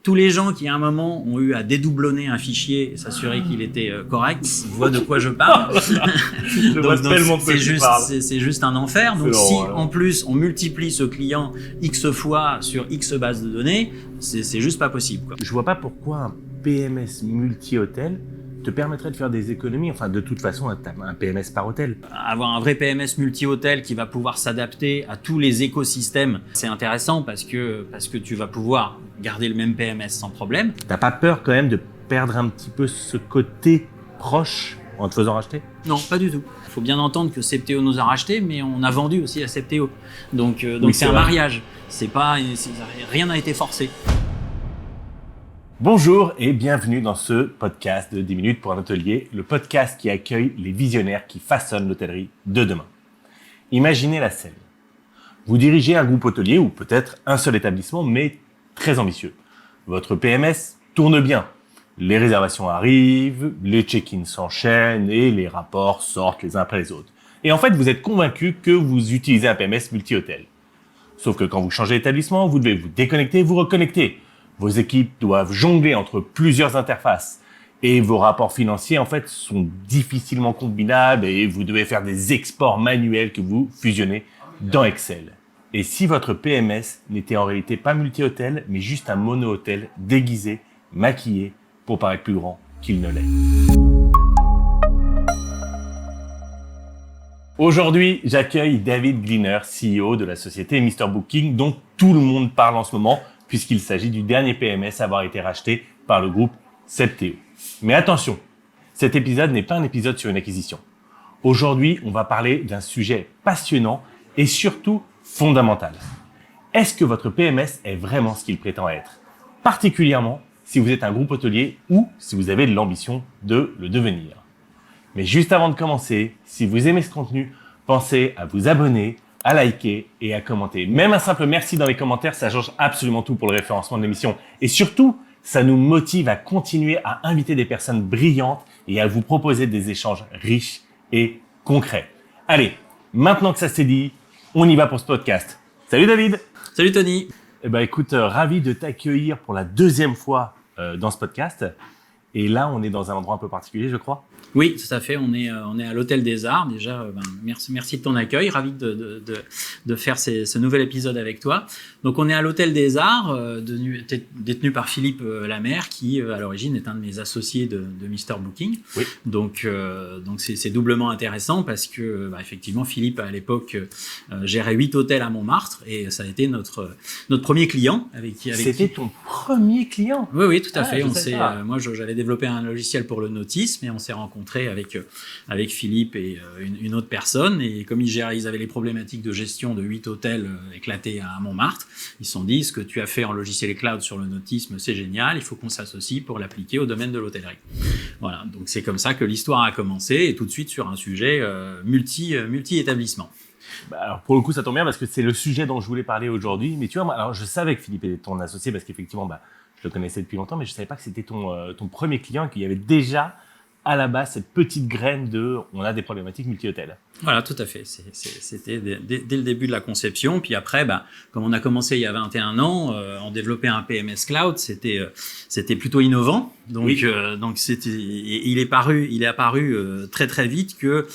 tous les gens qui à un moment ont eu à dédoublonner un fichier et s'assurer qu'il était correct voient de quoi je parle. C'est juste un enfer. Donc si en plus on multiplie ce client X fois sur X bases de données, c'est juste pas possible, quoi. Je vois pas pourquoi un PMS multi-hôtel te permettrait de faire des économies. Enfin, de toute façon, un PMS par hôtel. Avoir un vrai PMS multi-hôtel qui va pouvoir s'adapter à tous les écosystèmes, c'est intéressant parce que tu vas pouvoir garder le même PMS sans problème. T'as pas peur quand même de perdre un petit peu ce côté proche en te faisant racheter? Non, pas du tout. Il faut bien entendre que Septéo nous a racheté, mais on a vendu aussi à Septéo. Donc oui, c'est un mariage. Rien n'a été forcé. Bonjour et bienvenue dans ce podcast de 10 minutes pour un hôtelier, le podcast qui accueille les visionnaires qui façonnent l'hôtellerie de demain. Imaginez la scène. Vous dirigez un groupe hôtelier ou peut-être un seul établissement, mais très ambitieux. Votre PMS tourne bien. Les réservations arrivent, les check-ins s'enchaînent et les rapports sortent les uns après les autres. Et en fait, vous êtes convaincu que vous utilisez un PMS multi-hôtel. Sauf que quand vous changez d'établissement, vous devez vous déconnecter et vous reconnecter. Vos équipes doivent jongler entre plusieurs interfaces et vos rapports financiers en fait sont difficilement combinables et vous devez faire des exports manuels que vous fusionnez dans Excel. Et si votre PMS n'était en réalité pas multi-hôtel mais juste un mono-hôtel déguisé, maquillé pour paraître plus grand qu'il ne l'est. Aujourd'hui, j'accueille David Gleaner, CEO de la société Mr Booking dont tout le monde parle en ce moment, puisqu'il s'agit du dernier PMS à avoir été racheté par le groupe Septéo. Mais attention, cet épisode n'est pas un épisode sur une acquisition. Aujourd'hui, on va parler d'un sujet passionnant et surtout fondamental. Est-ce que votre PMS est vraiment ce qu'il prétend être? Particulièrement si vous êtes un groupe hôtelier ou si vous avez l'ambition de le devenir. Mais juste avant de commencer, si vous aimez ce contenu, pensez à vous abonner, à liker et à commenter. Même un simple merci dans les commentaires, ça change absolument tout pour le référencement de l'émission. Et surtout, ça nous motive à continuer à inviter des personnes brillantes et à vous proposer des échanges riches et concrets. Allez, maintenant que ça s'est dit, on y va pour ce podcast. Salut David! Salut Tony! Eh ben écoute, ravi de t'accueillir pour la deuxième fois dans ce podcast. Et là, on est dans un endroit un peu particulier, je crois. Oui, tout à fait. On est à l'Hôtel des Arts. Déjà, merci de ton accueil. Ravi de faire ce nouvel épisode avec toi. Donc, on est à l'Hôtel des Arts, détenu par Philippe Lamère, qui, à l'origine, est un de mes associés de Mr Booking. Oui. Donc c'est doublement intéressant parce que, effectivement, Philippe, à l'époque, gérait 8 hôtels à Montmartre et ça a été notre premier client. C'était ton premier client? Oui, tout à fait. Moi, j'avais développé un logiciel pour le nautisme et on s'est rencontrés avec Philippe et une autre personne. Et comme ils avaient les problématiques de gestion de 8 hôtels éclatés à Montmartre, ils se sont dit, ce que tu as fait en logiciel et cloud sur le nautisme, c'est génial, il faut qu'on s'associe pour l'appliquer au domaine de l'hôtellerie. Voilà, donc c'est comme ça que l'histoire a commencé et tout de suite sur un sujet multi-établissement. Alors pour le coup, ça tombe bien parce que c'est le sujet dont je voulais parler aujourd'hui. Mais tu vois, alors je savais que Philippe était ton associé parce qu'effectivement, je le connaissais depuis longtemps, mais je savais pas que c'était ton premier client et qu'il y avait déjà à la base cette petite graine on a des problématiques multi-hôtels. Voilà, tout à fait. C'était dès le début de la conception. Puis après, comme on a commencé il y a 21 ans, on développait un PMS Cloud. C'était plutôt innovant. Donc, oui. Il est apparu très très vite que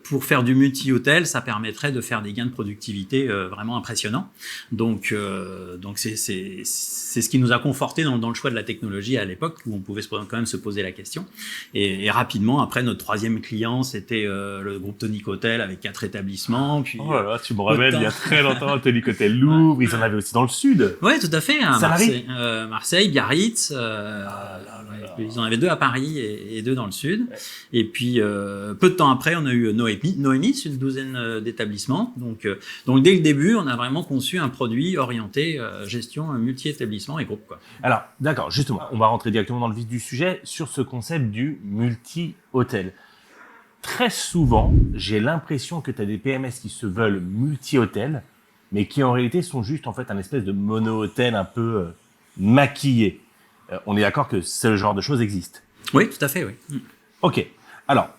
pour faire du multi-hôtel, ça permettrait de faire des gains de productivité vraiment impressionnants. Donc c'est ce qui nous a conforté dans le choix de la technologie à l'époque où on pouvait quand même se poser la question. Et rapidement, après, notre troisième client, c'était le groupe Tonic Hotel avec 4 établissements. Puis, oh là là, tu me ramènes il y a très longtemps, Tonic Hotel Louvre, ouais. Ils en avaient aussi dans le sud. Oui, tout à fait. Marseille, Biarritz. Ils en avaient 2 à Paris et 2 dans le sud. Ouais. Et puis, peu de temps après, on a eu Noémie, une douzaine d'établissements. Donc, dès le début, on a vraiment conçu un produit orienté gestion multi-établissement et groupe, quoi. Alors, d'accord, justement, on va rentrer directement dans le vif du sujet sur ce concept du multi-hôtel. Très souvent, j'ai l'impression que tu as des PMS qui se veulent multi-hôtel, mais qui en réalité sont juste en fait un espèce de mono-hôtel un peu maquillé. On est d'accord que ce genre de choses existe? Oui, tout à fait, oui. Ok. Alors,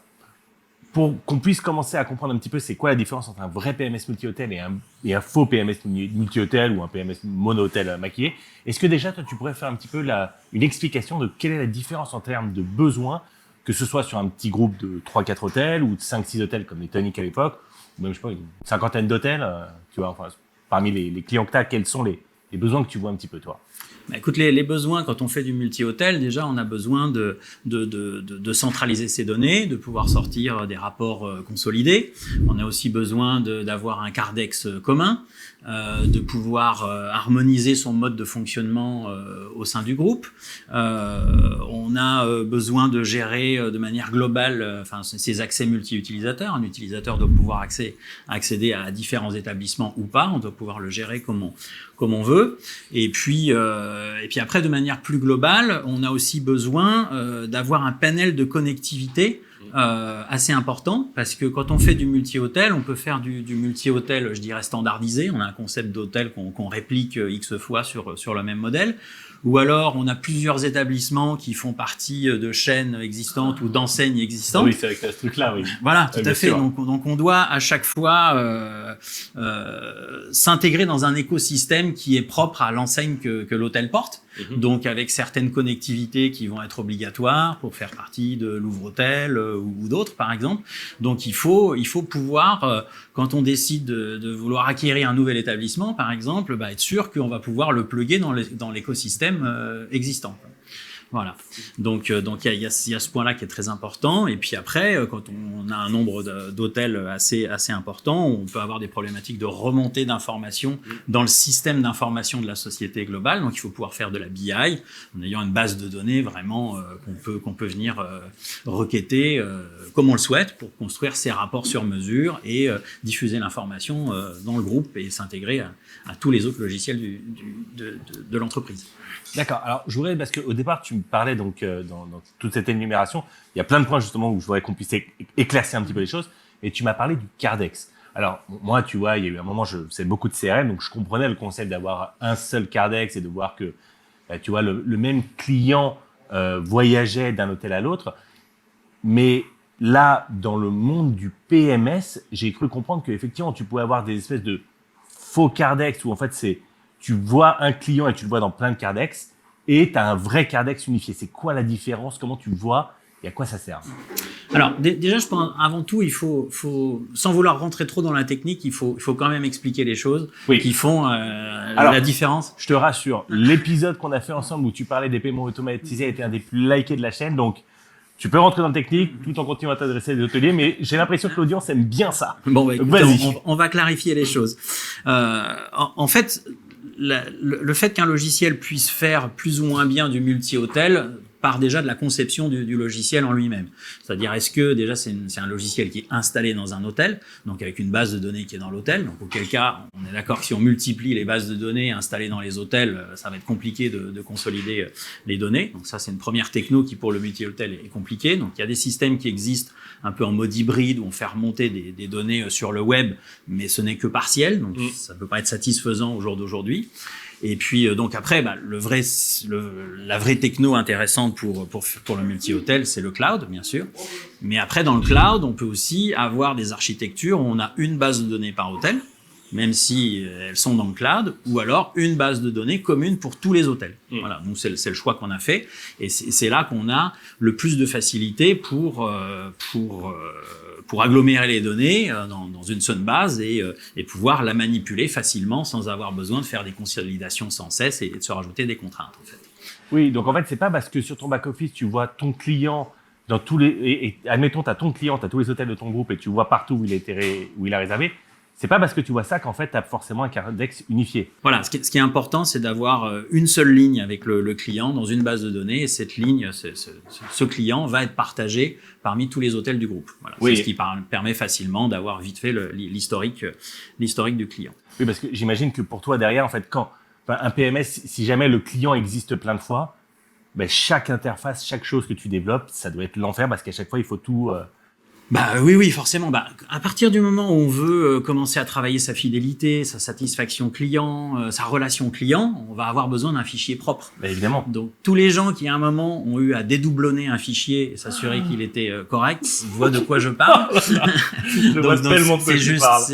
pour qu'on puisse commencer à comprendre un petit peu c'est quoi la différence entre un vrai PMS multi-hôtel et un faux PMS multi-hôtel ou un PMS mono-hôtel maquillé, est-ce que déjà, toi, tu pourrais faire un petit peu une explication de quelle est la différence en termes de besoins, que ce soit sur un petit groupe de 3-4 hôtels ou de 5-6 hôtels comme les Tonic à l'époque, ou même, je sais pas, une cinquantaine d'hôtels, tu vois, enfin, parmi les clients que tu as, quels sont les besoins que tu vois un petit peu, toi? Bah, écoute, les besoins, quand on fait du multi-hôtel, déjà, on a besoin de centraliser ces données, de pouvoir sortir des rapports consolidés. On a aussi besoin d'avoir un Cardex commun, de pouvoir harmoniser son mode de fonctionnement au sein du groupe. On a besoin de gérer de manière globale ces accès multi-utilisateurs. Un utilisateur doit pouvoir accéder à différents établissements ou pas. On doit pouvoir le gérer comme on veut. Et puis après, de manière plus globale, on a aussi besoin d'avoir un panel de connectivité assez important, parce que quand on fait du multi-hôtel, on peut faire du multi-hôtel, je dirais, standardisé. On a un concept d'hôtel qu'on réplique X fois sur le même modèle. Ou alors, on a plusieurs établissements qui font partie de chaînes existantes ou d'enseignes existantes. Oui, c'est avec ce truc-là, oui. Voilà, tout à fait. Donc, on doit à chaque fois s'intégrer dans un écosystème qui est propre à l'enseigne que l'hôtel porte. Donc, avec certaines connectivités qui vont être obligatoires pour faire partie de Louvre-Hôtel ou d'autres, par exemple. Donc, il faut pouvoir, quand on décide de vouloir acquérir un nouvel établissement, par exemple, être sûr qu'on va pouvoir le plugger dans l'écosystème existant. Voilà. Donc il y a ce point-là qui est très important. Et puis après, quand on a un nombre d'hôtels assez important, on peut avoir des problématiques de remontée d'informations dans le système d'information de la société globale. Donc il faut pouvoir faire de la BI en ayant une base de données vraiment qu'on peut venir requêter comme on le souhaite pour construire ces rapports sur mesure et diffuser l'information dans le groupe et s'intégrer à tous les autres logiciels de l'entreprise. D'accord. Alors, je voudrais, parce qu'au départ, tu me parlais donc dans toute cette énumération, il y a plein de points justement où je voudrais qu'on puisse éclaircir un petit peu les choses. Et tu m'as parlé du Cardex. Alors, moi, tu vois, il y a eu un moment, je faisais beaucoup de CRM, donc je comprenais le concept d'avoir un seul Cardex et de voir que, tu vois, le même client voyageait d'un hôtel à l'autre. Mais là, dans le monde du PMS, j'ai cru comprendre qu'effectivement, tu pouvais avoir des espèces de faux Cardex où en fait, tu vois un client et tu le vois dans plein de Cardex et tu as un vrai Cardex unifié. C'est quoi la différence? Comment tu le vois et à quoi ça sert? Alors, déjà, je pense, avant tout, il faut, sans vouloir rentrer trop dans la technique, il faut quand même expliquer les choses qui font la différence. Je te rassure, l'épisode qu'on a fait ensemble où tu parlais des paiements automatisés a été un des plus likés de la chaîne. Donc, tu peux rentrer dans le technique tout en continuant à t'adresser à des hôteliers, mais j'ai l'impression que l'audience aime bien ça. Bon, écoute, vas-y. On va clarifier les choses. En fait, le fait qu'un logiciel puisse faire plus ou moins bien du multi-hôtel part déjà de la conception du logiciel en lui-même. C'est-à-dire, est-ce que déjà c'est un logiciel qui est installé dans un hôtel, donc avec une base de données qui est dans l'hôtel, donc auquel cas, on est d'accord que si on multiplie les bases de données installées dans les hôtels, ça va être compliqué de consolider les données. Donc ça, c'est une première techno qui, pour le multi-hôtel, est compliquée. Donc il y a des systèmes qui existent un peu en mode hybride où on fait remonter des données sur le web, mais ce n'est que partiel, donc ça ne peut pas être satisfaisant au jour d'aujourd'hui. Et puis donc après, la vraie techno intéressante pour le multi-hôtel, c'est le cloud, bien sûr. Mais après, dans le cloud, on peut aussi avoir des architectures où on a une base de données par hôtel, même si elles sont dans le cloud, ou alors une base de données commune pour tous les hôtels. Voilà, donc c'est le choix qu'on a fait, et c'est là qu'on a le plus de facilité pour agglomérer les données dans une seule base et pouvoir la manipuler facilement sans avoir besoin de faire des consolidations sans cesse et de se rajouter des contraintes, en fait. Oui, donc en fait, c'est pas parce que sur ton back-office, tu vois ton client dans tous les... Et admettons, tu as ton client, tu as tous les hôtels de ton groupe et tu vois partout où il a réservé. C'est pas parce que tu vois ça qu'en fait, tu as forcément un Cardex unifié. Voilà, ce qui est important, c'est d'avoir une seule ligne avec le client dans une base de données. Et cette ligne, ce client va être partagé parmi tous les hôtels du groupe. Voilà, c'est ce qui permet facilement d'avoir vite fait l'historique du client. Oui, parce que j'imagine que pour toi, derrière, en fait, un PMS, si jamais le client existe plein de fois, chaque interface, chaque chose que tu développes, ça doit être l'enfer parce qu'à chaque fois, il faut tout... Oui, forcément. À partir du moment où on veut commencer à travailler sa fidélité, sa satisfaction client, sa relation client, on va avoir besoin d'un fichier propre. Évidemment. Donc tous les gens qui à un moment ont eu à dédoublonner un fichier et s'assurer qu'il était correct, ils voient de quoi je parle.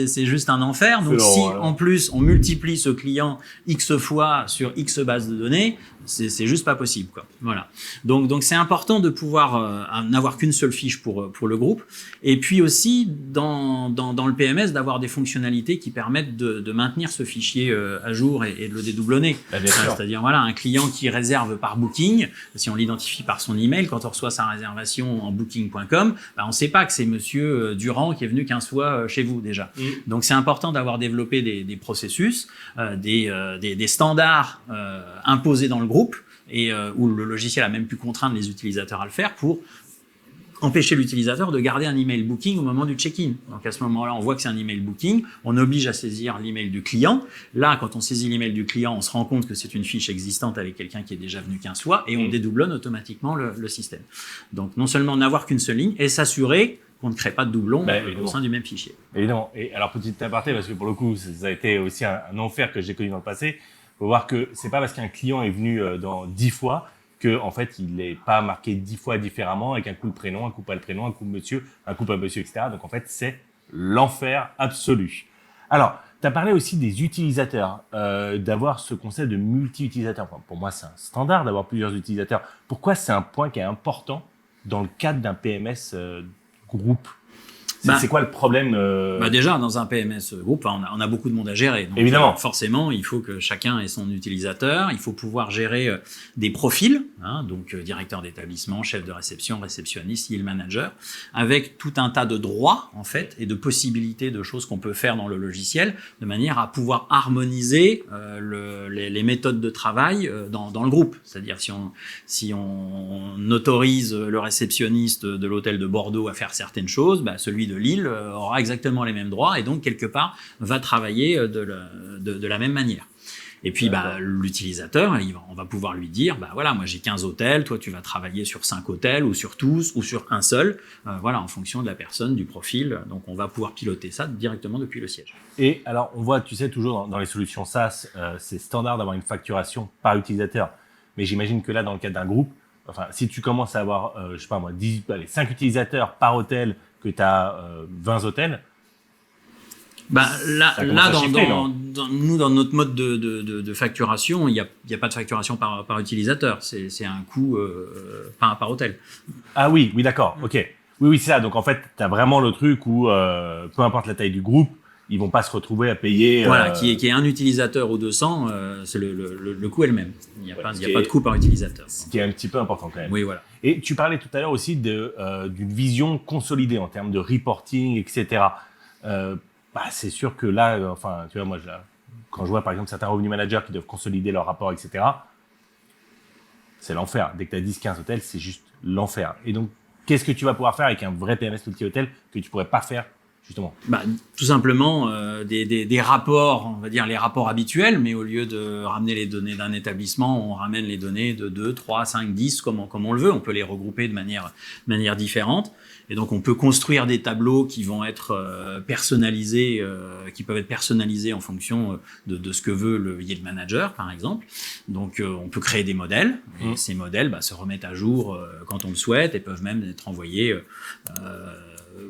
C'est juste un enfer. Donc si en plus on multiplie ce client X fois sur X bases de données, c'est juste pas possible, quoi. Voilà. Donc c'est important de pouvoir n'avoir qu'une seule fiche pour le groupe. Et puis aussi dans le PMS d'avoir des fonctionnalités qui permettent de maintenir ce fichier à jour et de le dédoublonner. C'est-à-dire voilà, un client qui réserve par Booking, si on l'identifie par son email, quand on reçoit sa réservation en booking.com, on ne sait pas que c'est monsieur Durand qui est venu 15 fois chez vous déjà. Donc c'est important d'avoir développé des processus, des standards imposés dans le groupe et où le logiciel a même pu contraindre les utilisateurs à le faire pour empêcher l'utilisateur de garder un email booking au moment du check-in. Donc à ce moment-là, on voit que c'est un email booking, on oblige à saisir l'email du client. Là, quand on saisit l'email du client, on se rend compte que c'est une fiche existante avec quelqu'un qui est déjà venu 15 fois et on dédoublonne automatiquement le système. Donc non seulement n'avoir qu'une seule ligne et s'assurer qu'on ne crée pas de doublons au sein du même fichier. Évidemment. Et alors, petite aparté, parce que pour le coup, ça a été aussi un enfer que j'ai connu dans le passé. Il faut voir que c'est pas parce qu'un client est venu dans 10 fois que en fait il n'est pas marqué 10 fois différemment avec un coup le prénom, un coup pas le prénom, un coup monsieur, un coup pas monsieur, etc. Donc en fait c'est l'enfer absolu. Alors tu as parlé aussi des utilisateurs, d'avoir ce concept de multi-utilisateur. Enfin, pour moi c'est un standard d'avoir plusieurs utilisateurs. Pourquoi c'est un point qui est important dans le cadre d'un PMS groupe? C'est quoi le problème Déjà, dans un PMS groupe, on a beaucoup de monde à gérer. Donc, évidemment. Forcément, il faut que chacun ait son utilisateur. Il faut pouvoir gérer des profils, donc directeur d'établissement, chef de réception, réceptionniste, yield manager, avec tout un tas de droits en fait et de possibilités de choses qu'on peut faire dans le logiciel, de manière à pouvoir harmoniser les méthodes de travail dans le groupe. C'est-à-dire si on autorise le réceptionniste de l'hôtel de Bordeaux à faire certaines choses, celui de Lille aura exactement les mêmes droits et donc quelque part va travailler de la même manière. Et puis l'utilisateur, on va pouvoir lui dire voilà, moi j'ai 15 hôtels, toi tu vas travailler sur 5 hôtels ou sur tous ou sur un seul, voilà, en fonction de la personne, du profil. Donc on va pouvoir piloter ça directement depuis le siège. Et alors on voit, tu sais, toujours dans les solutions SaaS, c'est standard d'avoir une facturation par utilisateur. Mais j'imagine que là, dans le cadre d'un groupe, enfin, si tu commences à avoir, 5 utilisateurs par hôtel, que tu as 20 hôtels. Nous, dans notre mode de facturation, il n'y a pas de facturation par utilisateur. C'est un coût par hôtel. Ah oui, d'accord. Ok. Oui, c'est ça. Donc en fait, tu as vraiment le truc où, peu importe la taille du groupe, ils vont pas se retrouver à payer. Voilà, qui est un utilisateur ou 200, c'est le coût est le même. Il n'y a pas de coût par utilisateur. Ce qui est un petit peu important quand même. Oui, voilà. Et tu parlais tout à l'heure aussi d'une vision consolidée en termes de reporting, etc. C'est sûr que là, tu vois, moi, quand je vois par exemple certains revenue managers qui doivent consolider leurs rapports, etc., c'est l'enfer. Dès que tu as 10-15 hôtels, c'est juste l'enfer. Et donc, qu'est-ce que tu vas pouvoir faire avec un vrai PMS multi-hôtel que tu pourrais pas faire justement? Tout simplement des rapports, on va dire les rapports habituels, mais au lieu de ramener les données d'un établissement, on ramène les données de 2, 3, 5, 10, comme on le veut. On peut les regrouper de manière différente. Et donc, on peut construire des tableaux qui vont être personnalisés, qui peuvent être personnalisés en fonction de ce que veut le yield manager, par exemple. Donc, on peut créer des modèles. Et ces modèles se remettent à jour quand on le souhaite et peuvent même être envoyés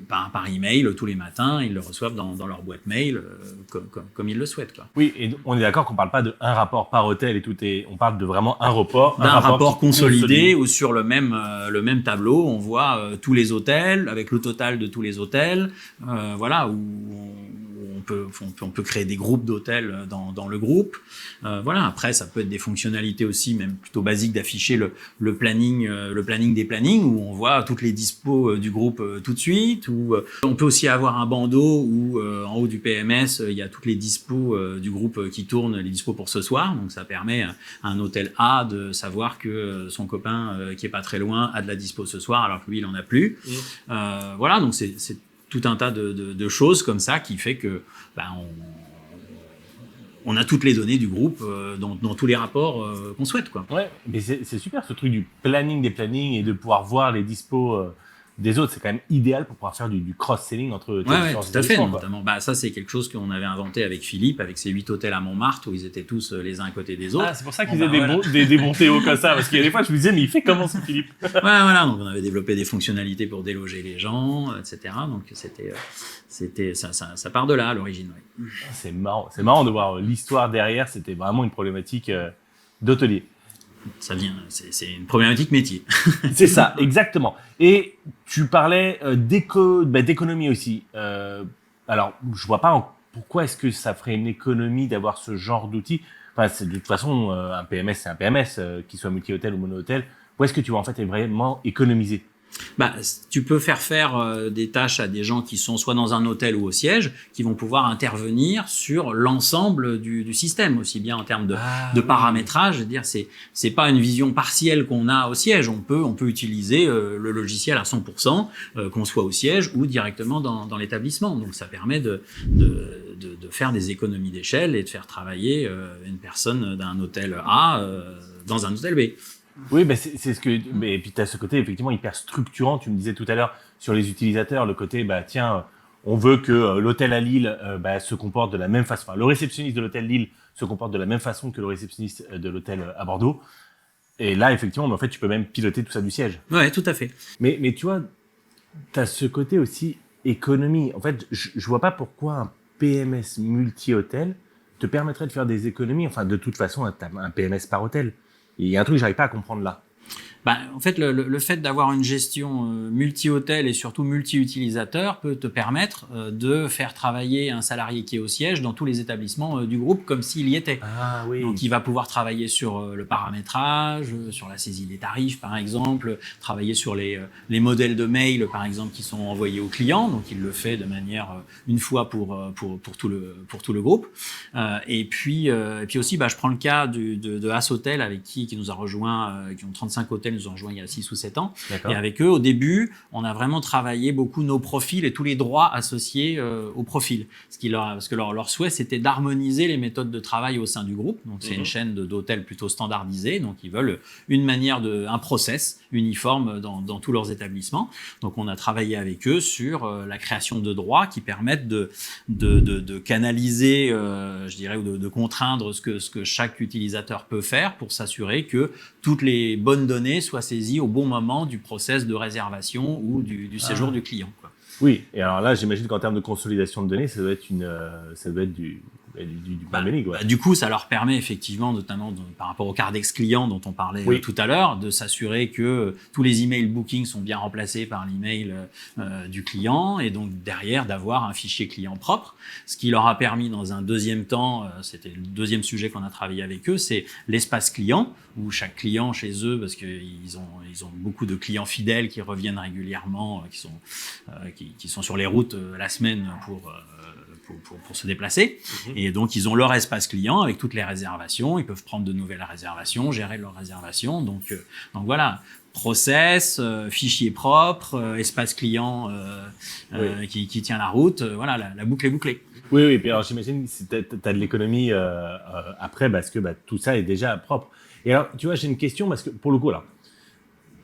par email tous les matins. Ils le reçoivent dans leur boîte mail comme ils le souhaitent, quoi. Oui, et on est d'accord qu'on parle pas de un rapport par hôtel et tout on parle de vraiment un rapport consolidé où sur le même tableau on voit tous les hôtels avec le total de tous les hôtels, voilà, où on peut créer des groupes d'hôtels dans le groupe. Voilà. Après, ça peut être des fonctionnalités aussi, même plutôt basiques, d'afficher le planning des plannings où on voit toutes les dispos du groupe tout de suite. Ou on peut aussi avoir un bandeau où en haut du PMS il y a toutes les dispos du groupe qui tournent, les dispos pour ce soir. Donc ça permet à un hôtel A de savoir que son copain qui est pas très loin a de la dispo ce soir, alors que lui il en a plus. Voilà. Donc c'est tout un tas de choses comme ça qui fait que on a toutes les données du groupe dans tous les rapports qu'on souhaite, quoi. Ouais, mais c'est super ce truc du planning des plannings et de pouvoir voir les dispos des autres. C'est quand même idéal pour pouvoir faire du cross-selling entre tes différents tout à fait, établissements, quoi. notamment. Ça, c'est quelque chose qu'on avait inventé avec Philippe, avec ses 8 hôtels à Montmartre, où ils étaient tous les uns à côté des autres. Ah, c'est pour ça qu'ils faisaient des bons Théo comme ça, parce qu'il y a des fois, je me disais, mais il fait comment ce Philippe? Voilà. Donc, on avait développé des fonctionnalités pour déloger les gens, etc. Donc, ça part de là, à l'origine, ouais. C'est marrant de voir l'histoire derrière. C'était vraiment une problématique d'hôtelier. Ça vient, c'est une problématique métier. C'est ça, exactement. Et tu parlais d'économie aussi. Alors, je vois pas pourquoi est-ce que ça ferait une économie d'avoir ce genre d'outil. Enfin, de toute façon, un PMS, c'est un PMS, qu'il soit multi-hôtel ou mono-hôtel. Où est-ce que tu vas en fait vraiment économiser? Tu peux faire des tâches à des gens qui sont soit dans un hôtel ou au siège, qui vont pouvoir intervenir sur l'ensemble du système, aussi bien en termes de paramétrage. Je veux dire, c'est pas une vision partielle qu'on a au siège. On peut utiliser le logiciel à 100%, qu'on soit au siège ou directement dans l'établissement. Donc, ça permet de faire des économies d'échelle et de faire travailler une personne d'un hôtel A dans un hôtel B. Oui, c'est ce que. Et puis tu as ce côté effectivement hyper structurant. Tu me disais tout à l'heure sur les utilisateurs, le côté tiens, on veut que l'hôtel à Lille se comporte de la même façon. Enfin, le réceptionniste de l'hôtel Lille se comporte de la même façon que le réceptionniste de l'hôtel à Bordeaux. Et là, effectivement, en fait, tu peux même piloter tout ça du siège. Ouais, tout à fait. Mais tu vois, tu as ce côté aussi économie. En fait, je vois pas pourquoi un PMS multi-hôtel te permettrait de faire des économies. Enfin, de toute façon, un PMS par hôtel. Il y a un truc que j'arrive pas à comprendre là. En fait, le fait d'avoir une gestion multi-hôtel et surtout multi-utilisateur peut te permettre de faire travailler un salarié qui est au siège dans tous les établissements du groupe comme s'il y était. Ah oui. Donc, il va pouvoir travailler sur le paramétrage, sur la saisie des tarifs, par exemple, travailler sur les modèles de mail, par exemple, qui sont envoyés aux clients. Donc, il le fait de manière une fois pour tout le groupe. Et puis aussi, je prends le cas de As Hotel avec qui nous a rejoint, qui ont 35 hôtels, nous ont rejoint il y a 6 ou 7 ans. D'accord. Et avec eux, au début, on a vraiment travaillé beaucoup nos profils et tous les droits associés aux profils. Parce que leur souhait, c'était d'harmoniser les méthodes de travail au sein du groupe. Donc, c'est une chaîne d'hôtels plutôt standardisée. Donc, ils veulent une manière un process uniforme dans tous leurs établissements. Donc, on a travaillé avec eux sur la création de droits qui permettent de canaliser, je dirais, ou de contraindre ce que chaque utilisateur peut faire pour s'assurer que toutes les bonnes données soient saisies au bon moment du process de réservation ou du séjour du client, quoi. Oui, et alors là, j'imagine qu'en termes de consolidation de données, ça doit être du bon menu, quoi. Du coup, ça leur permet effectivement, notamment par rapport au Cardex client dont on parlait tout à l'heure, de s'assurer que tous les emails booking sont bien remplacés par l'email du client et donc derrière d'avoir un fichier client propre. Ce qui leur a permis dans un deuxième temps, c'était le deuxième sujet qu'on a travaillé avec eux, c'est l'espace client où chaque client chez eux, parce qu'ils ont beaucoup de clients fidèles qui reviennent régulièrement, qui sont sur les routes la semaine pour se déplacer. Et donc, ils ont leur espace client avec toutes les réservations. Ils peuvent prendre de nouvelles réservations, gérer leurs réservations. Donc voilà, process, fichier propre, espace client qui tient la route. Voilà, la boucle est bouclée. Oui. Puis alors, j'imagine que tu as de l'économie après parce que tout ça est déjà propre. Et alors, tu vois, j'ai une question parce que pour le coup, là,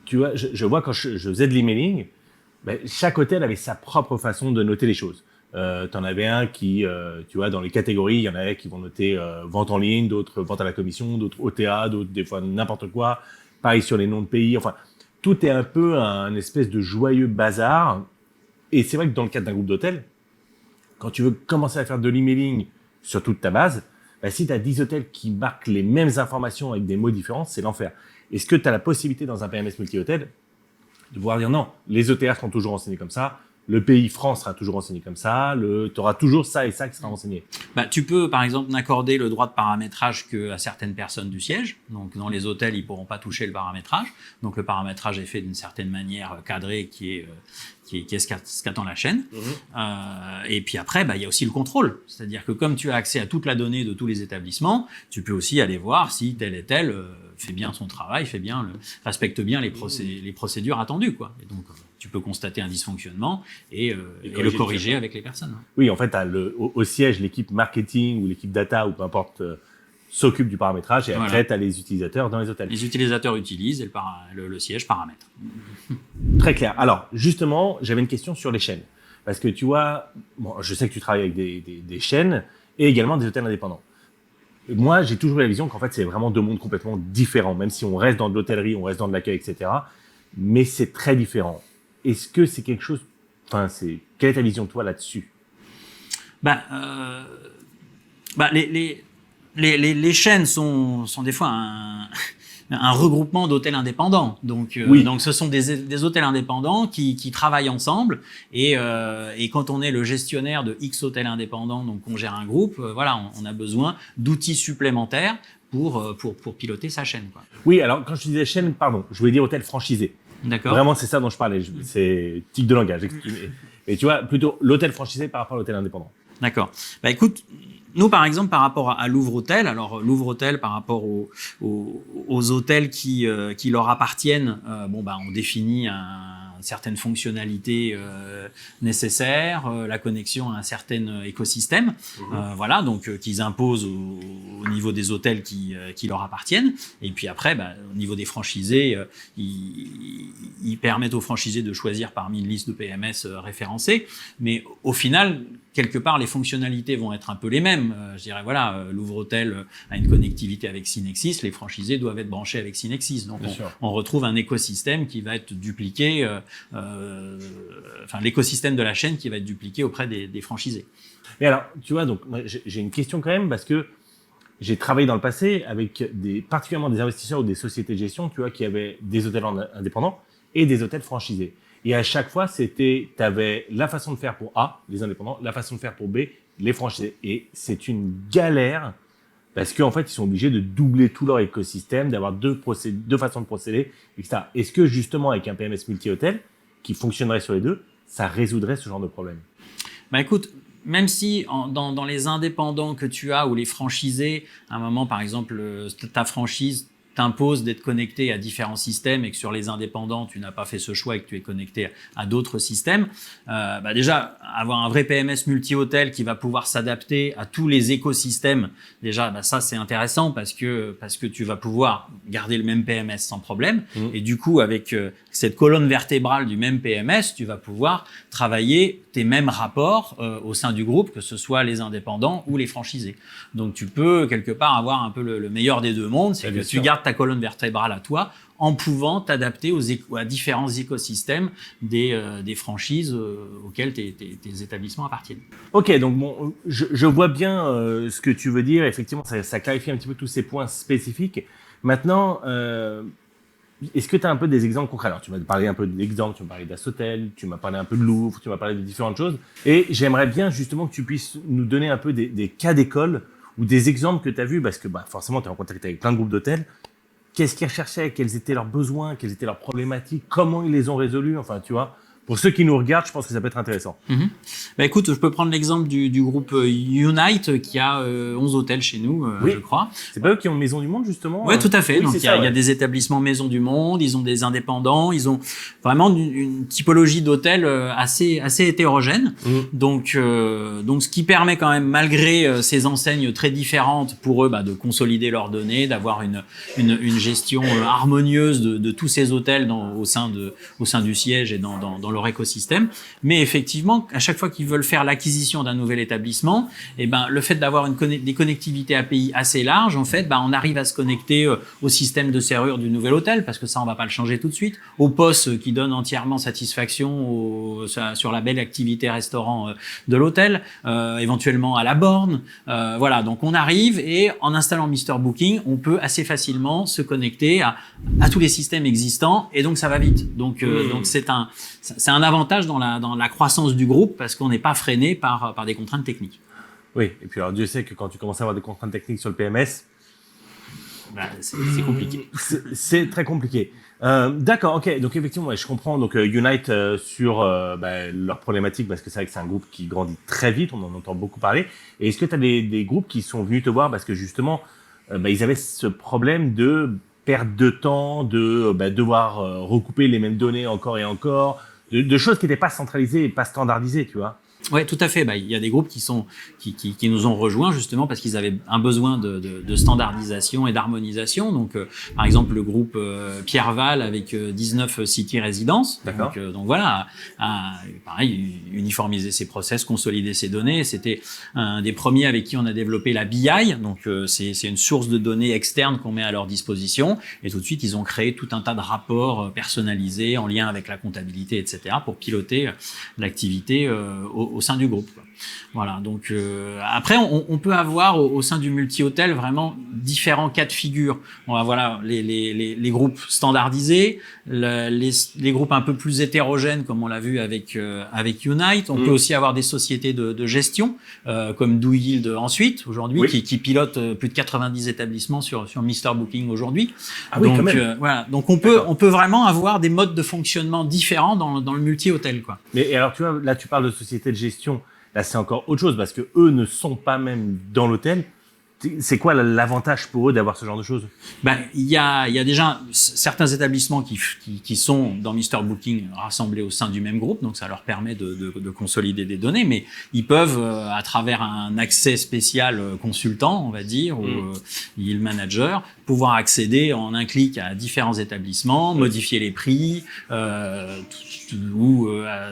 tu vois, je vois quand je faisais de l'emailing, chaque hôtel avait sa propre façon de noter les choses. T'en avais un qui, tu vois, dans les catégories, il y en avait qui vont noter vente en ligne, d'autres vente à la commission, d'autres OTA, d'autres des fois n'importe quoi. Pareil sur les noms de pays. Enfin, tout est un peu un espèce de joyeux bazar. Et c'est vrai que dans le cadre d'un groupe d'hôtels, quand tu veux commencer à faire de l'emailing sur toute ta base, si tu as 10 hôtels qui marquent les mêmes informations avec des mots différents, c'est l'enfer. Est-ce que tu as la possibilité dans un PMS multi-hôtel de pouvoir dire non, les OTR seront toujours renseignés comme ça, le pays France sera toujours renseigné comme ça, tu auras toujours ça et ça qui sera renseigné. Tu peux, par exemple, n'accorder le droit de paramétrage qu'à certaines personnes du siège. Donc, dans les hôtels, ils ne pourront pas toucher le paramétrage. Donc, le paramétrage est fait d'une certaine manière cadrée qui est ce qu'attend la chaîne. Et puis après, il y a aussi le contrôle. C'est-à-dire que comme tu as accès à toute la donnée de tous les établissements, tu peux aussi aller voir si tel et tel fait bien son travail, respecte bien les procédures attendues, quoi. Et donc, tu peux constater un dysfonctionnement et le corriger avec les personnes. Oui, en fait, au siège, l'équipe marketing ou l'équipe data ou peu importe s'occupe du paramétrage et Voilà. après, tu as les utilisateurs dans les hôtels. Les utilisateurs utilisent et le siège paramètre. Très clair. Alors, justement, j'avais une question sur les chaînes. Parce que tu vois, bon, je sais que tu travailles avec des chaînes et également des hôtels indépendants. Moi, j'ai toujours eu la vision qu'en fait, c'est vraiment deux mondes complètement différents, même si on reste dans de l'hôtellerie, on reste dans de l'accueil, etc. Mais c'est très différent. Est-ce que c'est quelque chose... Enfin, quelle est ta vision, toi, là-dessus? Les chaînes sont des fois un regroupement d'hôtels indépendants. Donc, Oui. donc ce sont des hôtels indépendants qui travaillent ensemble. Et quand on est le gestionnaire de X hôtels indépendants, donc on gère un groupe, voilà, on a besoin d'outils supplémentaires pour piloter sa chaîne, quoi. Oui, alors quand je disais chaîne, pardon, je voulais dire hôtel franchisé. D'accord. Vraiment, c'est ça dont je parlais. C'est tic de langage. Et tu vois, plutôt l'hôtel franchisé par rapport à l'hôtel indépendant. D'accord. Bah écoute, nous par exemple par rapport à Louvre Hôtel, alors Louvre Hôtel par rapport aux hôtels qui leur appartiennent, on définit certaines fonctionnalités nécessaires, la connexion à un certain écosystème, voilà, donc qu'ils imposent au niveau des hôtels qui leur appartiennent. Et puis après, au niveau des franchisés, ils permettent aux franchisés de choisir parmi une liste de PMS référencés. Mais au final, quelque part, les fonctionnalités vont être un peu les mêmes. Je dirais, voilà, Louvre Hôtel a une connectivité avec Synexis, les franchisés doivent être branchés avec Synexis. Donc, on retrouve un écosystème qui va être dupliqué, l'écosystème de la chaîne qui va être dupliqué auprès des franchisés. Mais alors, tu vois, donc, moi, j'ai une question quand même parce que j'ai travaillé dans le passé avec particulièrement des investisseurs ou des sociétés de gestion, tu vois, qui avaient des hôtels indépendants et des hôtels franchisés. Et à chaque fois, tu avais la façon de faire pour A, les indépendants, la façon de faire pour B, les franchisés. Et c'est une galère parce qu'en fait, ils sont obligés de doubler tout leur écosystème, d'avoir deux façons de procéder, etc. Est-ce que justement, avec un PMS multi-hôtel qui fonctionnerait sur les deux, ça résoudrait ce genre de problème? Écoute, même si dans les indépendants que tu as ou les franchisés, à un moment, par exemple, ta franchise t'impose d'être connecté à différents systèmes et que sur les indépendants, tu n'as pas fait ce choix et que tu es connecté à d'autres systèmes, déjà, avoir un vrai PMS multi-hôtel qui va pouvoir s'adapter à tous les écosystèmes, déjà, ça, c'est intéressant parce que tu vas pouvoir garder le même PMS sans problème. Et du coup, avec cette colonne vertébrale du même PMS, tu vas pouvoir travailler tes mêmes rapports au sein du groupe, que ce soit les indépendants ou les franchisés. Donc, tu peux quelque part avoir un peu le meilleur des deux mondes, c'est que tu gardes ta colonne vertébrale à toi en pouvant t'adapter à différents écosystèmes des franchises auxquelles tes établissements appartiennent. Ok, donc bon, je vois bien ce que tu veux dire. Effectivement, ça clarifie un petit peu tous ces points spécifiques. Maintenant, est-ce que tu as un peu des exemples concrets? Alors, tu m'as parlé un peu d'exemples, tu m'as parlé d'Assotel, tu m'as parlé un peu de Louvre, tu m'as parlé de différentes choses. Et j'aimerais bien justement que tu puisses nous donner un peu des cas d'école ou des exemples que tu as vus, parce que forcément, tu es en contact avec plein de groupes d'hôtels. Qu'est-ce qu'ils recherchaient? Quels étaient leurs besoins? Quelles étaient leurs problématiques? Comment ils les ont résolus? Enfin, tu vois, pour ceux qui nous regardent, je pense que ça peut être intéressant. Écoute, je peux prendre l'exemple du groupe Unite qui a 11 hôtels chez nous, oui. je crois. C'est pas eux qui ont Maison du Monde, justement? Oui, tout à fait. Oui, donc, il y a des établissements Maison du Monde, ils ont des indépendants, ils ont vraiment une typologie d'hôtels assez hétérogène. Donc, ce qui permet quand même, malgré ces enseignes très différentes, pour eux, de consolider leurs données, d'avoir une gestion harmonieuse de tous ces hôtels au sein du siège et dans leur écosystème. Mais effectivement, à chaque fois qu'ils veulent faire l'acquisition d'un nouvel établissement, le fait d'avoir des connectivités API assez larges, en fait, on arrive à se connecter au système de serrure du nouvel hôtel, parce que ça, on va pas le changer tout de suite, au POS qui donne entièrement satisfaction sur la belle activité restaurant de l'hôtel, éventuellement à la borne. Voilà, donc on arrive et en installant Mr Booking, on peut assez facilement se connecter à tous les systèmes existants et donc ça va vite. Donc c'est un avantage dans la croissance du groupe parce qu'on n'est pas freiné par des contraintes techniques. Oui, et puis alors Dieu sait que quand tu commences à avoir des contraintes techniques sur le PMS, c'est compliqué. C'est très compliqué. D'accord, ok. Donc effectivement, je comprends. Donc Unite sur leurs problématiques, parce que c'est vrai que c'est un groupe qui grandit très vite, on en entend beaucoup parler. Et est-ce que tu as des groupes qui sont venus te voir parce que justement, ils avaient ce problème de perte de temps, de devoir recouper les mêmes données encore et encore, de choses qui n'étaient pas centralisées et pas standardisées, tu vois? Ouais, tout à fait. Bah, il y a des groupes qui nous ont rejoints justement parce qu'ils avaient un besoin de standardisation et d'harmonisation. Donc, par exemple, le groupe Pierre Val avec 19 city residences. D'accord. Donc voilà, pareil, uniformiser ses process, consolider ses données. C'était un des premiers avec qui on a développé la BI. Donc, c'est une source de données externe qu'on met à leur disposition. Et tout de suite, ils ont créé tout un tas de rapports personnalisés en lien avec la comptabilité, etc., pour piloter l'activité au sein du groupe, quoi. Voilà. Donc après, on peut avoir au sein du multi-hôtel vraiment différents cas de figure. On va voilà les groupes standardisés, les groupes un peu plus hétérogènes comme on l'a vu avec Unite. On peut aussi avoir des sociétés de gestion comme DoYield ensuite aujourd'hui qui pilote plus de 90 établissements sur Mister Booking aujourd'hui. Ah oui, donc quand même. voilà. Donc on peut vraiment avoir des modes de fonctionnement différents dans le multi-hôtel, quoi. Mais alors, tu vois, là, tu parles de société de gestion. Là, c'est encore autre chose parce que eux ne sont pas même dans l'hôtel. C'est quoi l'avantage pour eux d'avoir ce genre de choses? Ben, il y a déjà certains établissements qui sont dans Mister Booking rassemblés au sein du même groupe, donc ça leur permet de consolider des données, mais ils peuvent, à travers un accès spécial consultant, on va dire, ou yield manager, pouvoir accéder en un clic à différents établissements, modifier les prix, ou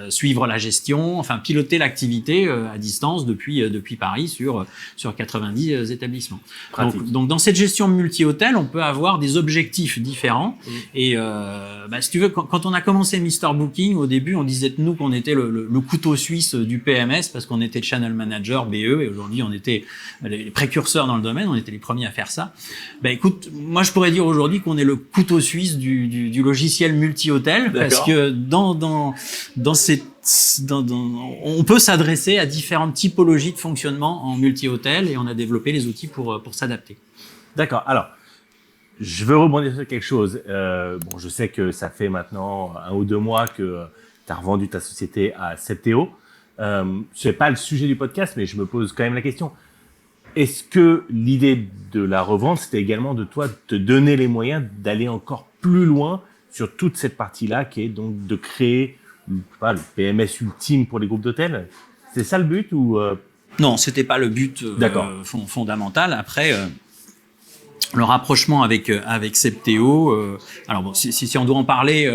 suivre la gestion, enfin piloter l'activité à distance depuis Paris sur 90 établissements. Donc dans cette gestion multi-hôtel, on peut avoir des objectifs différents. Et si tu veux, quand on a commencé Mister Booking, au début, on disait de nous qu'on était le couteau suisse du PMS parce qu'on était channel manager BE et aujourd'hui on était les précurseurs dans le domaine, on était les premiers à faire ça. Écoute, moi je pourrais dire aujourd'hui qu'on est le couteau suisse du logiciel multi-hôtel parce que on peut s'adresser à différentes typologies de fonctionnement en multi-hôtel et on a développé les outils pour s'adapter. D'accord. Alors, je veux rebondir sur quelque chose. Je sais que ça fait maintenant 1 ou 2 mois que tu as revendu ta société à Septéo. C'est pas le sujet du podcast, mais je me pose quand même la question. Est-ce que l'idée de la revente, c'était également de toi de te donner les moyens d'aller encore plus loin sur toute cette partie-là, qui est donc de créer le PMS ultime pour les groupes d'hôtels? C'est ça le but ou Non, c'était pas le but fondamental. Après, le rapprochement avec Septéo. Alors bon, si on doit en parler,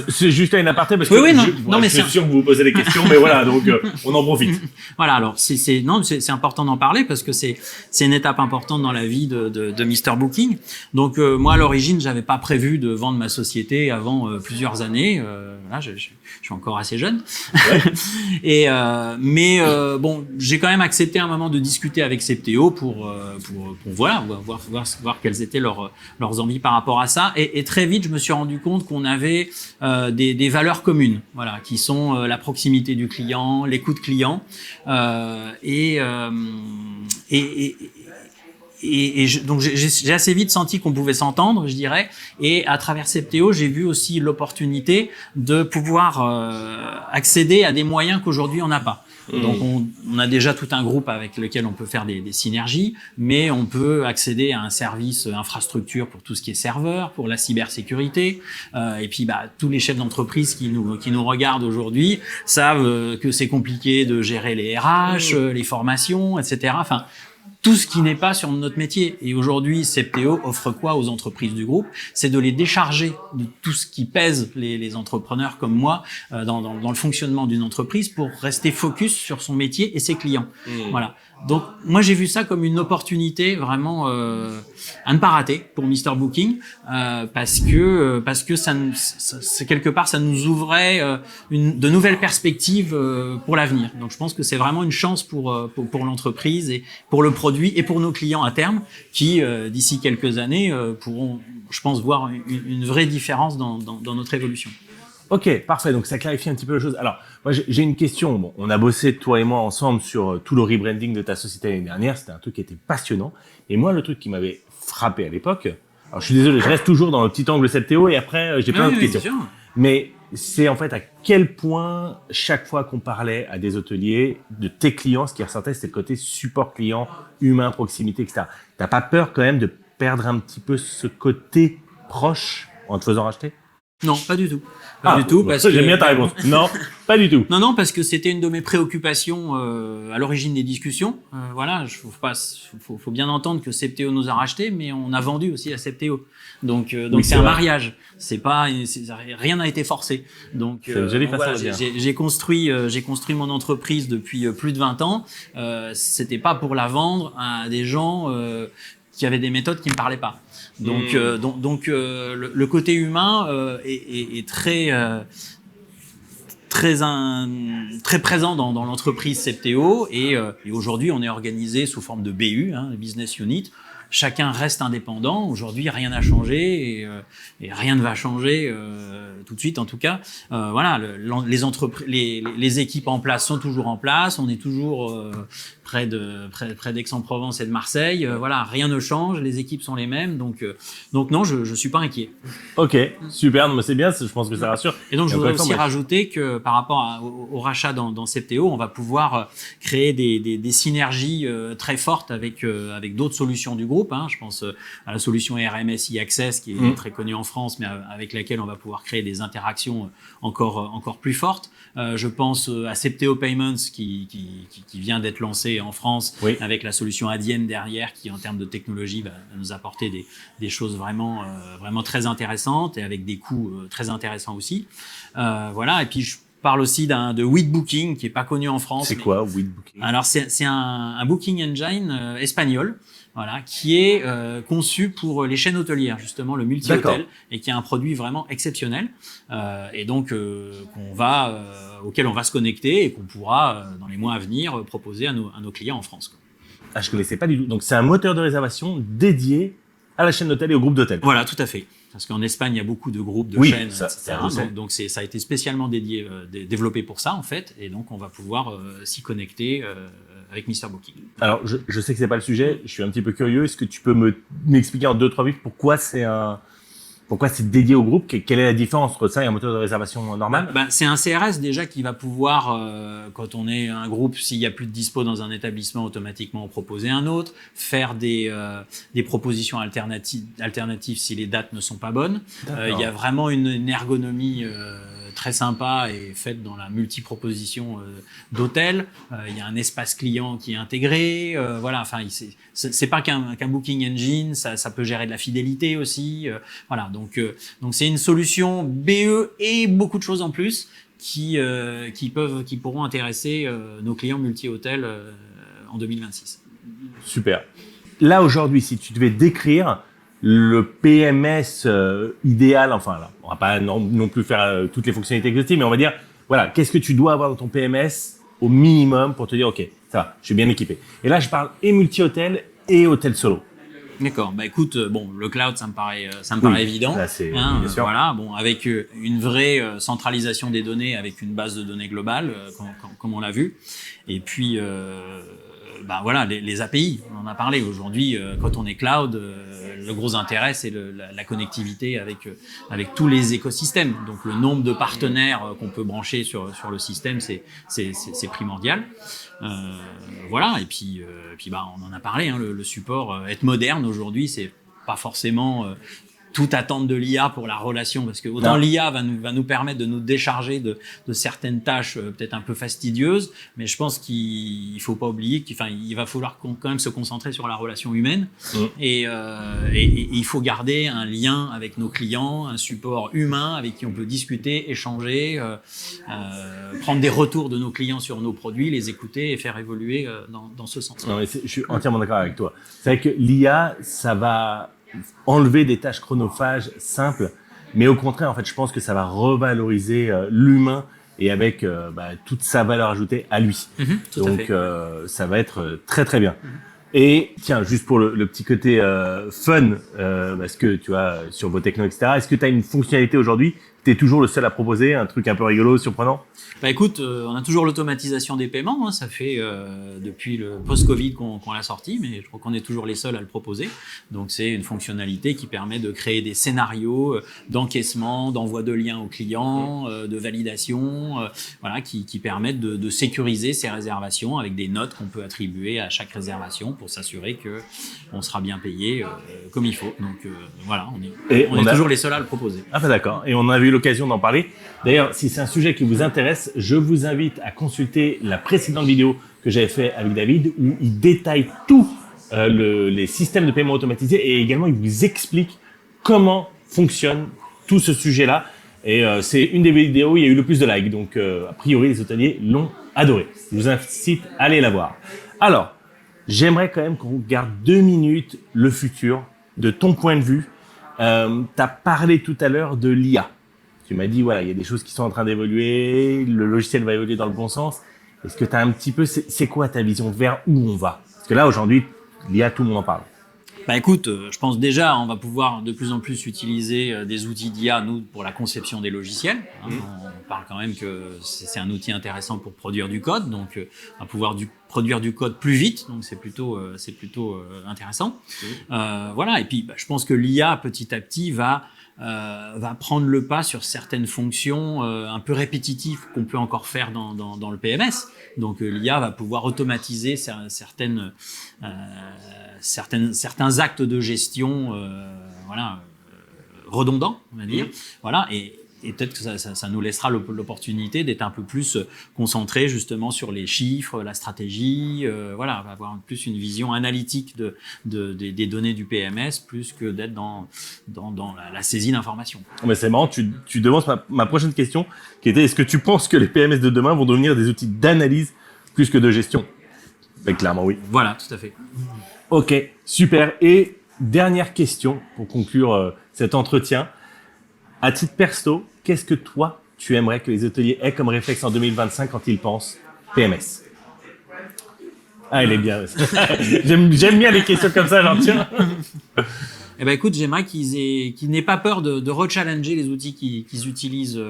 c'est juste à une aparté parce que je suis sûr que vous vous posez des questions, mais voilà, donc on en profite. Voilà, alors c'est important d'en parler parce que c'est une étape importante dans la vie de Mister Booking. Donc moi à l'origine, j'avais pas prévu de vendre ma société avant plusieurs années. Là, je suis encore assez jeune. Ouais. Mais j'ai quand même accepté à un moment de discuter avec Septéo pour voir quelles étaient leurs envies par rapport à ça. Et très vite, je me suis rendu compte qu'on avait des valeurs communes, voilà, qui sont la proximité du client, l'écoute client, donc j'ai assez vite senti qu'on pouvait s'entendre, je dirais. Et à travers Septéo, j'ai vu aussi l'opportunité de pouvoir accéder à des moyens qu'aujourd'hui on n'a pas. Donc on a déjà tout un groupe avec lequel on peut faire des synergies, mais on peut accéder à un service infrastructure pour tout ce qui est serveur, pour la cybersécurité, et puis tous les chefs d'entreprise qui nous regardent aujourd'hui savent que c'est compliqué de gérer les RH, les formations, etc. Enfin, tout ce qui n'est pas sur notre métier. Et aujourd'hui, Septéo offre quoi aux entreprises du groupe? C'est de les décharger de tout ce qui pèse les entrepreneurs comme moi dans le fonctionnement d'une entreprise pour rester focus sur son métier et ses clients. Voilà. Donc moi j'ai vu ça comme une opportunité vraiment à ne pas rater pour Mister Booking parce que c'est quelque part ça nous ouvrait de nouvelles perspectives pour l'avenir. Donc je pense que c'est vraiment une chance pour l'entreprise et pour le produit et pour nos clients à terme qui d'ici quelques années pourront, je pense, voir une vraie différence dans notre évolution. Ok, parfait. Donc, ça clarifie un petit peu les choses. Alors, moi, j'ai une question. Bon, on a bossé, toi et moi, ensemble sur tout le rebranding de ta société l'année dernière. C'était un truc qui était passionnant. Et moi, le truc qui m'avait frappé à l'époque, alors je suis désolé, je reste toujours dans le petit angle Septéo et après, j'ai plein d'autres questions. Mais c'est en fait à quel point, chaque fois qu'on parlait à des hôteliers, de tes clients, ce qui ressortait, c'était le côté support client, humain, proximité, etc. T'as pas peur quand même de perdre un petit peu ce côté proche en te faisant racheter? Non, pas du tout. Pas du tout, parce j'aime bien ta réponse. Non, pas du tout. Non, parce que c'était une de mes préoccupations à l'origine des discussions. Voilà, faut bien entendre que Septéo nous a racheté, mais on a vendu aussi à Septéo. Donc Oui, c'est un mariage. Rien n'a été forcé. Donc, c'est une jolie façon de dire. J'ai construit mon entreprise depuis plus de 20 ans. C'était pas pour la vendre à des gens qui avaient des méthodes qui me parlaient pas. Donc le côté humain est très présent dans l'entreprise Septéo et aujourd'hui on est organisé sous forme de BU, business unit. Chacun reste indépendant. Aujourd'hui, rien n'a changé et rien ne va changer tout de suite. En tout cas, voilà, les équipes en place sont toujours en place. On est toujours près d'Aix-en-Provence et de Marseille. Voilà, rien ne change. Les équipes sont les mêmes. Donc non, je suis pas inquiet. Ok, super. Non, mais c'est bien. Je pense que ça rassure. Et donc, je voudrais aussi rajouter que par rapport au rachat dans Septéo, on va pouvoir créer des synergies très fortes avec d'autres solutions du groupe. Je pense à la solution RMS e-Access qui est très connue en France, mais avec laquelle on va pouvoir créer des interactions encore plus fortes. Je pense à Septéo Payments qui vient d'être lancé en France avec la solution Adyen derrière qui, en termes de technologie, va nous apporter des choses vraiment très intéressantes et avec des coûts très intéressants aussi. Voilà. Et puis je parle aussi de Weedbooking qui est pas connu en France. C'est quoi Weedbooking? Alors c'est un booking engine espagnol. Voilà, qui est conçu pour les chaînes hôtelières, justement, le multi-hôtel, et qui est un produit vraiment exceptionnel, et donc auquel on va se connecter et qu'on pourra, dans les mois à venir, proposer à nos clients en France. Ah, je connaissais pas du tout. Donc c'est un moteur de réservation dédié à la chaîne d'hôtel et au groupe d'hôtel. Voilà, tout à fait. Parce qu'en Espagne, il y a beaucoup de groupes de chaînes, etc. Donc ça a été spécialement développé pour ça, en fait, et donc on va pouvoir s'y connecter avec Mr Booking. Alors, je sais que c'est pas le sujet, je suis un petit peu curieux. Est-ce que tu peux m'expliquer en 2-3 minutes pourquoi c'est dédié au groupe? Quelle est la différence entre ça et un moteur de réservation normal? C'est un CRS déjà qui va pouvoir, quand on est un groupe, s'il y a plus de dispo dans un établissement, automatiquement en proposer un autre, faire des propositions alternatives si les dates ne sont pas bonnes. Il y a vraiment une ergonomie très sympa et faite dans la multi-proposition d'hôtels. Il y a un espace client qui est intégré. Voilà, enfin, c'est pas qu'un booking engine, ça peut gérer de la fidélité aussi. Voilà, donc c'est une solution BE et beaucoup de choses en plus qui pourront intéresser nos clients multi-hôtels en 2026. Super. Là aujourd'hui, si tu devais décrire le PMS idéal, enfin là, on va pas non plus faire toutes les fonctionnalités exhaustives, mais on va dire, voilà, qu'est-ce que tu dois avoir dans ton PMS au minimum pour te dire, ok, ça va, je suis bien équipé. Et là, je parle et multi-hôtel et hôtel solo. D'accord. Écoute, le cloud, ça me paraît évident. Là, c'est bien sûr. Voilà. Avec une vraie centralisation des données, avec une base de données globale, comme on l'a vu. Et puis, voilà, les API. On en a parlé aujourd'hui. Quand on est cloud, le gros intérêt, c'est la connectivité avec tous les écosystèmes. Donc, le nombre de partenaires qu'on peut brancher sur le système, c'est primordial. Voilà. Et puis, on en a parlé. Le support, être moderne aujourd'hui, c'est pas forcément tout attendre de l'IA pour la relation, parce que autant l'IA va nous permettre de nous décharger de certaines tâches peut-être un peu fastidieuses, mais je pense qu'il faut pas oublier il va falloir quand même se concentrer sur la relation humaine et il faut garder un lien avec nos clients, un support humain avec qui on peut discuter, échanger, prendre des retours de nos clients sur nos produits, les écouter et faire évoluer dans ce sens. Non, mais je suis entièrement d'accord avec toi. C'est vrai que l'IA, ça va enlever des tâches chronophages simples, mais au contraire, en fait, je pense que ça va revaloriser l'humain et avec toute sa valeur ajoutée à lui. Donc, ça va être très très bien. Et tiens, juste pour le petit côté fun, parce que tu vois, sur vos technos, etc., est-ce que tu as une fonctionnalité aujourd'hui? Tu es toujours le seul à proposer un truc un peu rigolo, surprenant? Écoute, on a toujours l'automatisation des paiements. Ça fait depuis le post-Covid qu'on l'a sorti, mais je crois qu'on est toujours les seuls à le proposer. Donc, c'est une fonctionnalité qui permet de créer des scénarios d'encaissement, d'envoi de liens aux clients, de validation, voilà, qui permettent de sécuriser ces réservations avec des notes qu'on peut attribuer à chaque réservation pour s'assurer que on sera bien payé comme il faut. Donc, voilà, on est toujours les seuls à le proposer. Ah, d'accord. Et on a vu eu l'occasion d'en parler. D'ailleurs, si c'est un sujet qui vous intéresse, je vous invite à consulter la précédente vidéo que j'avais fait avec David où il détaille tous les systèmes de paiement automatisés et également il vous explique comment fonctionne tout ce sujet-là. Et c'est une des vidéos où il y a eu le plus de likes. Donc, a priori, les hôteliers l'ont adoré. Je vous incite à aller la voir. Alors, j'aimerais quand même qu'on regarde 2 minutes le futur de ton point de vue. Tu as parlé tout à l'heure de l'IA. Tu m'as dit, voilà, il y a des choses qui sont en train d'évoluer, le logiciel va évoluer dans le bon sens. Est-ce que tu as un petit peu, c'est quoi ta vision, vers où on va? Parce que là, aujourd'hui, l'IA, tout le monde en parle. Bah écoute, je pense déjà on va pouvoir de plus en plus utiliser des outils d'IA, nous, pour la conception des logiciels. On parle quand même que c'est un outil intéressant pour produire du code, donc on va pouvoir produire du code plus vite, donc c'est plutôt intéressant. Voilà, et puis je pense que l'IA, petit à petit, va prendre le pas sur certaines fonctions un peu répétitives qu'on peut encore faire dans le PMS. Donc l'IA va pouvoir automatiser certains actes de gestion redondants, on va dire. Voilà, et peut-être que ça nous laissera l'opportunité d'être un peu plus concentré justement sur les chiffres, la stratégie, on va avoir plus une vision analytique des données du PMS plus que d'être dans la saisie d'informations. Mais c'est marrant, tu devances ma prochaine question qui était, est-ce que tu penses que les PMS de demain vont devenir des outils d'analyse plus que de gestion? Ben, clairement oui. Voilà, tout à fait. Ok, super. Et dernière question pour conclure cet entretien. À titre perso, qu'est-ce que toi, tu aimerais que les hôteliers aient comme réflexe en 2025 quand ils pensent PMS? Ah, il est bien. J'aime bien les questions comme ça, j'en tiens. Eh ben écoute, j'aimerais qu'ils n'aient pas peur de rechallenger les outils qu'ils utilisent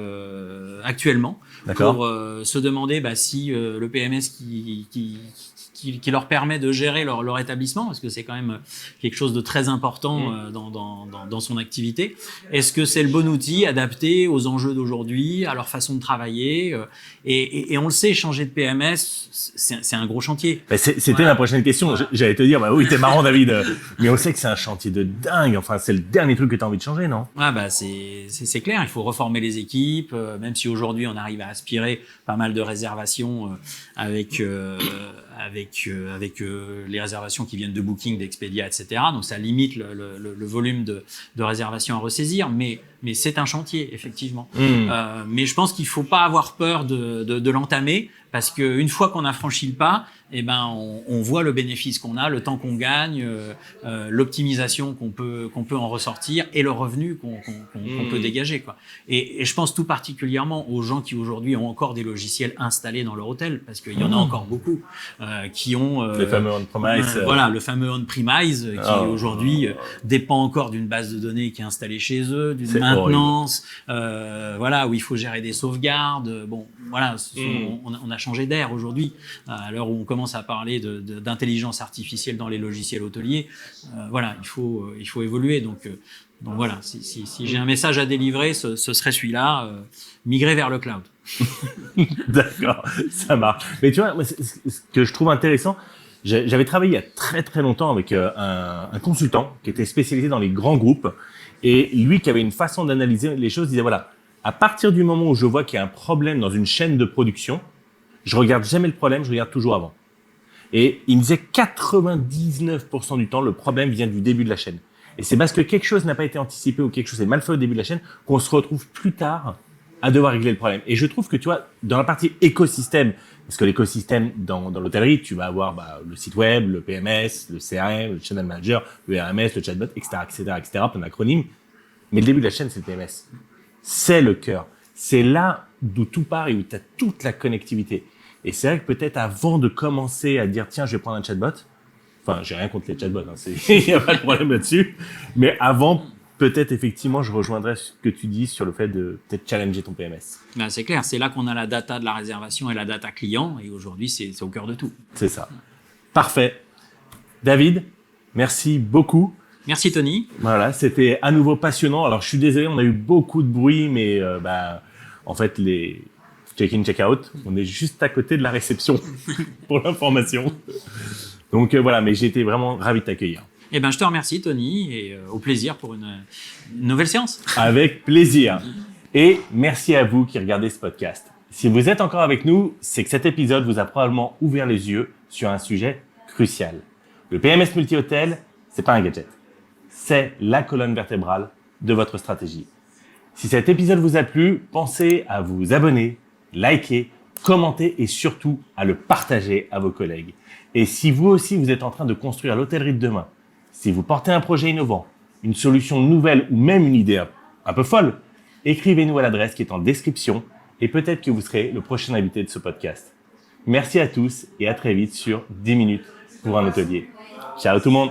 actuellement. D'accord. Pour se demander si le PMS qui leur permet de gérer leur établissement, parce que c'est quand même quelque chose de très important dans son activité. Est-ce que c'est le bon outil adapté aux enjeux d'aujourd'hui, à leur façon de travailler et on le sait, changer de PMS, c'est un gros chantier. C'était ma prochaine question. J'allais te dire, oui, t'es marrant, David, mais on sait que c'est un chantier de dingue. Enfin, c'est le dernier truc que t'as envie de changer, non? C'est clair. Il faut reformer les équipes, même si aujourd'hui on arrive à aspirer pas mal de réservations avec les réservations qui viennent de Booking, d'Expedia, etc. Donc ça limite le volume de réservations à ressaisir, mais c'est un chantier effectivement. Mais je pense qu'il faut pas avoir peur de l'entamer, parce qu'une fois qu'on a franchi le pas, on voit le bénéfice qu'on a, le temps qu'on gagne, l'optimisation qu'on peut en ressortir et le revenu qu'on peut dégager, quoi. Et je pense tout particulièrement aux gens qui aujourd'hui ont encore des logiciels installés dans leur hôtel, parce qu'il y en a encore beaucoup qui ont les fameux on-premise. Voilà, le fameux on-premise qui aujourd'hui dépend encore d'une base de données qui est installée chez eux, d'une maintenance, où il faut gérer des sauvegardes. Bon, voilà, on a changé d'air aujourd'hui, à l'heure où on commence à parler d'intelligence artificielle dans les logiciels hôteliers. Il faut évoluer. Donc voilà, si j'ai un message à délivrer, ce serait celui-là, migrer vers le cloud. D'accord, ça marche. Mais tu vois, moi, ce que je trouve intéressant, j'avais travaillé il y a très très longtemps avec un consultant qui était spécialisé dans les grands groupes, et lui qui avait une façon d'analyser les choses, disait voilà, à partir du moment où je vois qu'il y a un problème dans une chaîne de production, je regarde jamais le problème, je regarde toujours avant. Et il me disait 99% du temps, le problème vient du début de la chaîne. Et c'est parce que quelque chose n'a pas été anticipé ou quelque chose est mal fait au début de la chaîne qu'on se retrouve plus tard à devoir régler le problème. Et je trouve que tu vois, dans la partie écosystème, parce que l'écosystème dans l'hôtellerie, tu vas avoir le site web, le PMS, le CRM, le Channel Manager, le RMS, le chatbot, etc., plein d'acronymes. Mais le début de la chaîne, c'est le PMS. C'est le cœur. C'est là d'où tout part et où tu as toute la connectivité. Et c'est vrai que peut-être avant de commencer à dire tiens, je vais prendre un chatbot, enfin, j'ai rien contre les chatbots, il n'y a pas de problème là-dessus, mais avant, peut-être effectivement, je rejoindrais ce que tu dis sur le fait de peut-être challenger ton PMS. C'est clair, c'est là qu'on a la data de la réservation et la data client, et aujourd'hui, c'est au cœur de tout. C'est ça. Parfait. David, merci beaucoup. Merci Tony. Voilà, c'était à nouveau passionnant. Alors, je suis désolé, on a eu beaucoup de bruit, mais en fait, les check-in, check-out, on est juste à côté de la réception pour l'information. Donc voilà, mais j'ai été vraiment ravi de t'accueillir. Je te remercie Tony, et au plaisir pour une nouvelle séance. Avec plaisir. Et merci à vous qui regardez ce podcast. Si vous êtes encore avec nous, c'est que cet épisode vous a probablement ouvert les yeux sur un sujet crucial. Le PMS multi-hôtel, c'est pas un gadget. C'est la colonne vertébrale de votre stratégie. Si cet épisode vous a plu, pensez à vous abonner, liker, commenter et surtout à le partager à vos collègues. Et si vous aussi vous êtes en train de construire l'hôtellerie de demain, si vous portez un projet innovant, une solution nouvelle ou même une idée un peu folle, écrivez-nous à l'adresse qui est en description et peut-être que vous serez le prochain invité de ce podcast. Merci à tous et à très vite sur 10 minutes pour un hôtelier. Ciao tout le monde!